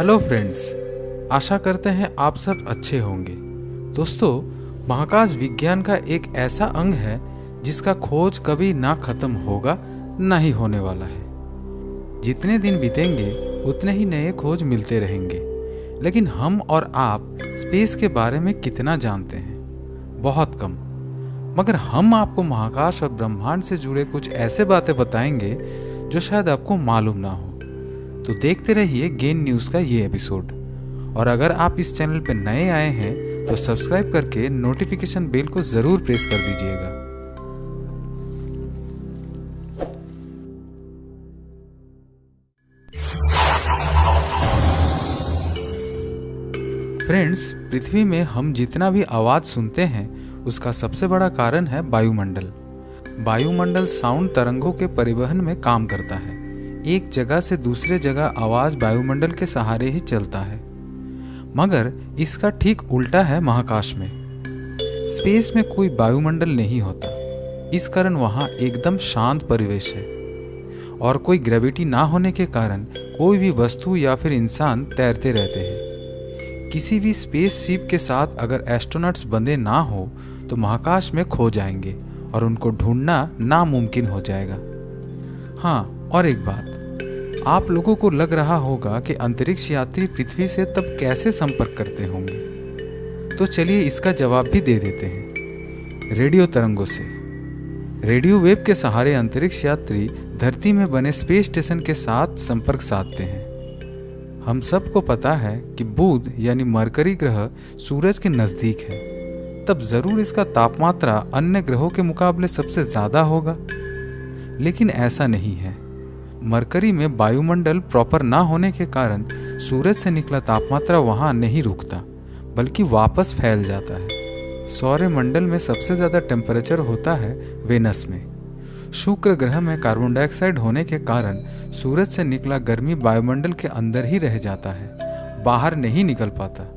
Hello friends, आशा करते हैं आप सब अच्छे होंगे। दोस्तों, महाकाश विज्ञान का एक ऐसा अंग है जिसका खोज कभी ना खत्म होगा, ना ही होने वाला है। जितने दिन बीतेंगे उतने ही नए खोज मिलते रहेंगे। लेकिन हम और आप स्पेस के बारे में कितना जानते हैं? बहुत कम। मगर हम आपको महाकाश और ब्रह्मांड से जुड़े कुछ ऐसे बातें बताएंगे जो शायद आपको मालूम ना हो। तो देखते रहिए गेन न्यूज़ का ये एपिसोड। और अगर आप इस चैनल पर नए आए हैं तो सब्सक्राइब करके नोटिफिकेशन बेल को ज़रूर प्रेस कर दीजिएगा। फ्रेंड्स, पृथ्वी में हम जितना भी आवाज़ सुनते हैं उसका सबसे बड़ा कारण है वायुमंडल। वायुमंडल साउंड तरंगों के परिवहन में काम करता है। एक जगह से दूसरे जगह आवाज़ वायुमंडल के सहारे ही चलता है। मगर इसका ठीक उल्टा है महाकाश में। स्पेस में कोई वायुमंडल नहीं होता। इस कारण वहाँ एकदम शांत परिवेश है और कोई ग्रेविटी ना होने के कारण कोई भी वस्तु या फिर इंसान तैरते रहते हैं। किसी भी स्पेस शिप के साथ अगर एस्ट्रोनॉट्स बंधे ना हो तो महाकाश में खो जाएंगे और उनको ढूंढना नामुमकिन हो जाएगा। हाँ, और एक बात, आप लोगों को लग रहा होगा कि अंतरिक्ष यात्री पृथ्वी से तब कैसे संपर्क करते होंगे। तो चलिए इसका जवाब भी दे देते हैं। रेडियो तरंगों से। रेडियो वेव के सहारे अंतरिक्ष यात्री धरती में बने स्पेस स्टेशन के साथ संपर्क साधते हैं। हम सबको पता है कि बुध यानी मरकरी ग्रह सूरज के नज़दीक है, तब ज़रूर इसका तापमात्रा अन्य ग्रहों के मुकाबले सबसे ज़्यादा होगा। लेकिन ऐसा नहीं है। मरकरी में वायुमंडल प्रॉपर ना होने के कारण सूरज से निकला तापमात्रा वहाँ नहीं रुकता, बल्कि वापस फैल जाता है। सौरमंडल में सबसे ज़्यादा टेम्परेचर होता है वेनस में। शुक्र ग्रह में कार्बन डाइऑक्साइड होने के कारण सूरज से निकला गर्मी वायुमंडल के अंदर ही रह जाता है, बाहर नहीं निकल पाता।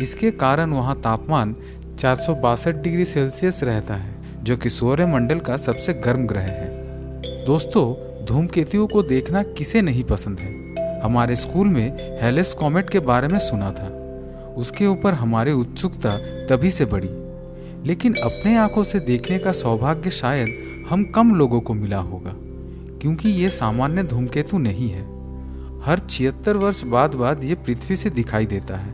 इसके कारण वहाँ तापमान 462 डिग्री सेल्सियस रहता है, जो कि सौरमंडल का सबसे गर्म ग्रह है। दोस्तों, धूमकेतुओं को देखना किसे नहीं पसंद है। हमारे स्कूल में हेलेस कॉमेट के बारे में सुना था। उसके ऊपर हमारी उत्सुकता तभी से बढ़ी। लेकिन अपने आंखों से देखने का सौभाग्य शायद हम कम लोगों को मिला होगा, क्योंकि ये सामान्य धूमकेतु नहीं है। हर 76 वर्ष बाद ये पृथ्वी से दिखाई देता है।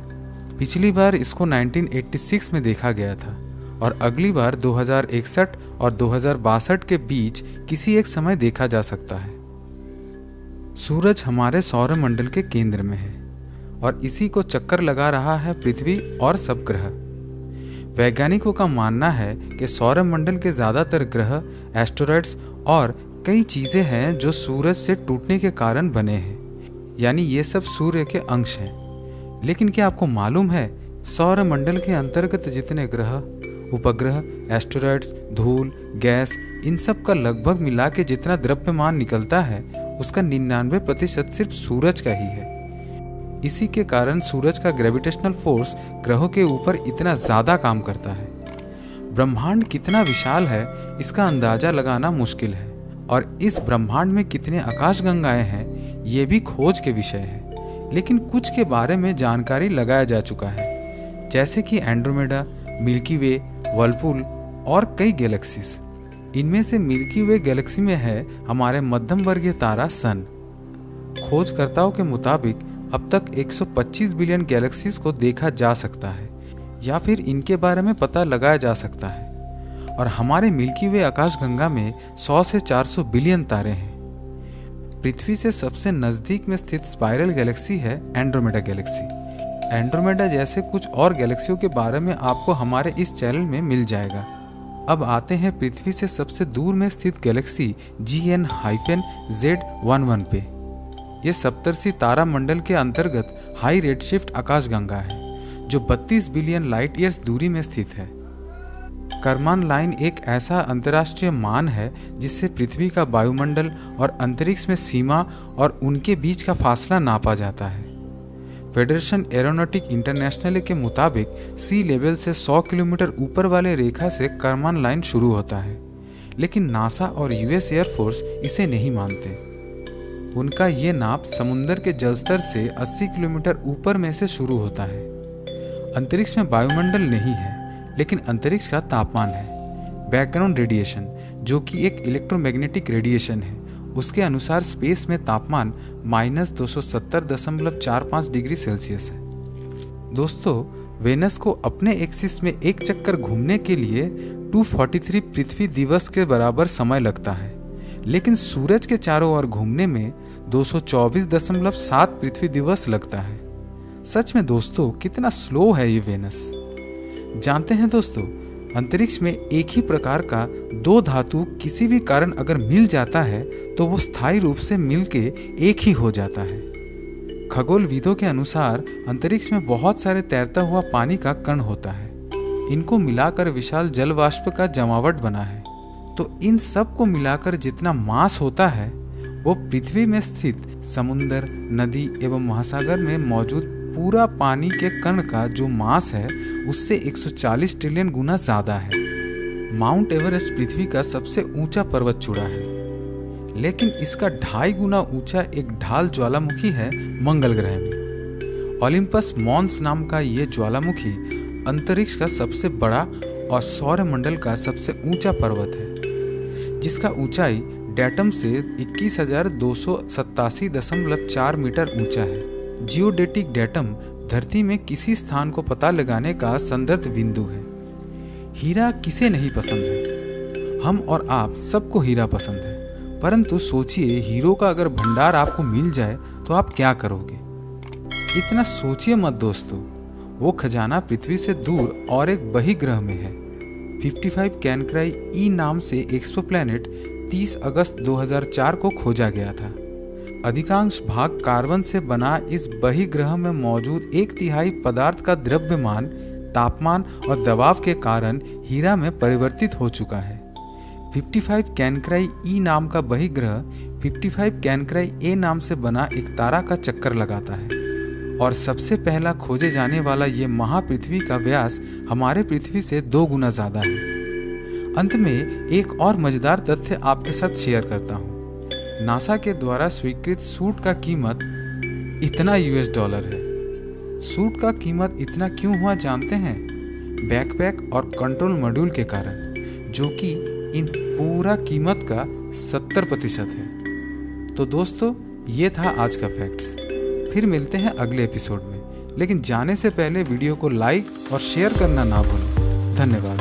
पिछली बार इसको 1986 में देखा गया था और अगली बार 2061 और 2062 के बीच किसी एक समय देखा जा सकता है। सूरज हमारे सौरमंडल के केंद्र में है और इसी को चक्कर लगा रहा है पृथ्वी और सब ग्रह। वैज्ञानिकों का मानना है कि सौरमंडल के ज़्यादातर ग्रह, एस्टेरॉइड्स और कई चीज़ें हैं जो सूरज से टूटने के कारण बने हैं, यानी ये सब सूर्य के अंश हैं। लेकिन क्या आपको मालूम है, सौरमंडल के अंतर्गत जितने ग्रह, उपग्रह, एस्टेरॉइड्स, धूल, गैस, इन सब का लगभग मिला के जितना द्रव्यमान निकलता है उसका 99% सिर्फ सूरज का ही है। इसी के कारण सूरज का ग्रेविटेशनल फोर्स ग्रहों के ऊपर इतना ज़्यादा काम करता है। ब्रह्मांड कितना विशाल है इसका अंदाज़ा लगाना मुश्किल है, और इस ब्रह्मांड में कितने आकाशगंगाएं हैं ये भी खोज के विषय है। लेकिन कुछ के बारे में जानकारी लगाया जा चुका है, जैसे कि एंड्रोमेडा, मिल्की वे, वर्लपूल और कई गैलेक्सीज। इनमें से मिल्की वे गैलेक्सी में है हमारे मध्यम वर्गीय तारा सन। खोजकर्ताओं के मुताबिक अब तक 125 बिलियन गैलेक्सीज को देखा जा सकता है या फिर इनके बारे में पता लगाया जा सकता है। और हमारे मिल्की वे आकाशगंगा में 100 से 400 बिलियन तारे हैं। पृथ्वी से सबसे नज़दीक में स्थित स्पाइरल गैलेक्सी है एंड्रोमेडा गैलेक्सी। एंड्रोमेडा जैसे कुछ और गैलेक्सियों के बारे में आपको हमारे इस चैनल में मिल जाएगा। अब आते हैं पृथ्वी से सबसे दूर में स्थित गैलेक्सी GN-Z11 पे। ये सप्तर्षि तारा मंडल के अंतर्गत हाई रेडशिफ्ट आकाशगंगा है, जो 32 बिलियन लाइट ईयर्स दूरी में स्थित है। करमान लाइन एक ऐसा अंतर्राष्ट्रीय मान है जिससे पृथ्वी का वायुमंडल और अंतरिक्ष में सीमा और उनके बीच का फासला नापा जाता है। फेडरेशन एरोनॉटिक इंटरनेशनल के मुताबिक सी लेवल से 100 किलोमीटर ऊपर वाले रेखा से करमान लाइन शुरू होता है, लेकिन नासा और यूएस एयरफोर्स इसे नहीं मानते। उनका ये नाप समुद्र के जलस्तर से 80 किलोमीटर ऊपर में से शुरू होता है। अंतरिक्ष में वायुमंडल नहीं है, लेकिन अंतरिक्ष का तापमान है। बैकग्राउंड रेडिएशन, जो कि एक इलेक्ट्रोमैग्नेटिक रेडिएशन है, उसके अनुसार स्पेस में तापमान -270.45 डिग्री सेल्सियस है। दोस्तों, वेनस को अपने एक्सिस में एक चक्कर घूमने के लिए 243 पृथ्वी दिवस के बराबर समय लगता है, लेकिन सूरज के चारों ओर घूमने में 224.7 पृथ्वी दिवस लगता है। सच में दोस्तों, कितना स्लो है ये वेनस। जानते हैं दोस्तों, अंतरिक्ष में एक ही प्रकार का दो धातु किसी भी कारण अगर मिल जाता है तो वो स्थायी रूप से मिलके एक ही हो जाता है। खगोलविदों के अनुसार अंतरिक्ष में बहुत सारे तैरता हुआ पानी का कण होता है। इनको मिलाकर विशाल जल वाष्प का जमावट बना है। तो इन सब को मिलाकर जितना मास होता है वो पृथ्वी में स्थित समुद्र, नदी एवं महासागर में मौजूद पूरा पानी के कण का जो मास है उससे 140 ट्रिलियन गुना ज्यादा है। माउंट एवरेस्ट पृथ्वी का सबसे ऊंचा पर्वत चूड़ा है, लेकिन इसका 2.5 गुना ऊंचा एक ढाल ज्वालामुखी है मंगल ग्रह में। ओलिम्पस मॉन्स नाम का ये ज्वालामुखी अंतरिक्ष का सबसे बड़ा और सौरमंडल का सबसे ऊंचा पर्वत है, जिसका ऊंचाई डेटम से 21,287.4 मीटर ऊंचा है। जियोडेटिक डेटम धरती में किसी स्थान को पता लगाने का संदर्भ बिंदु है। हीरा किसे नहीं पसंद है? हम और आप सबको हीरा पसंद है, परंतु सोचिए हीरो का अगर भंडार आपको मिल जाए तो आप क्या करोगे? इतना सोचिए मत दोस्तों। वो खजाना पृथ्वी से दूर और एक बहिर्ग्रह में है। 55 कैनक्राई ई नाम से एक्सोप्लैनेट 30 अगस्त 2004 को खोजा गया था। अधिकांश भाग कार्बन से बना इस बहिर्ग्रह में मौजूद 1/3 पदार्थ का द्रव्यमान, तापमान और दबाव के कारण हीरा में परिवर्तित हो चुका है। 55 कैनक्राई ई नाम का बहिर्ग्रह 55 कैनक्राई ए नाम से बना एक तारा का चक्कर लगाता है और सबसे पहला खोजे जाने वाला ये महापृथ्वी का व्यास हमारे पृथ्वी से 2 गुना ज्यादा है। अंत में एक और मजेदार तथ्य आपके साथ शेयर करता हूँ। नासा के द्वारा स्वीकृत सूट का कीमत इतना $। है। सूट का कीमत इतना क्यों हुआ जानते हैं? बैकपैक और कंट्रोल मॉड्यूल के कारण, जो कि इन पूरा कीमत का 70% है। तो दोस्तों, ये था आज का फैक्ट्स। फिर मिलते हैं अगले एपिसोड में, लेकिन जाने से पहले वीडियो को लाइक और शेयर करना ना भूलें। धन्यवाद।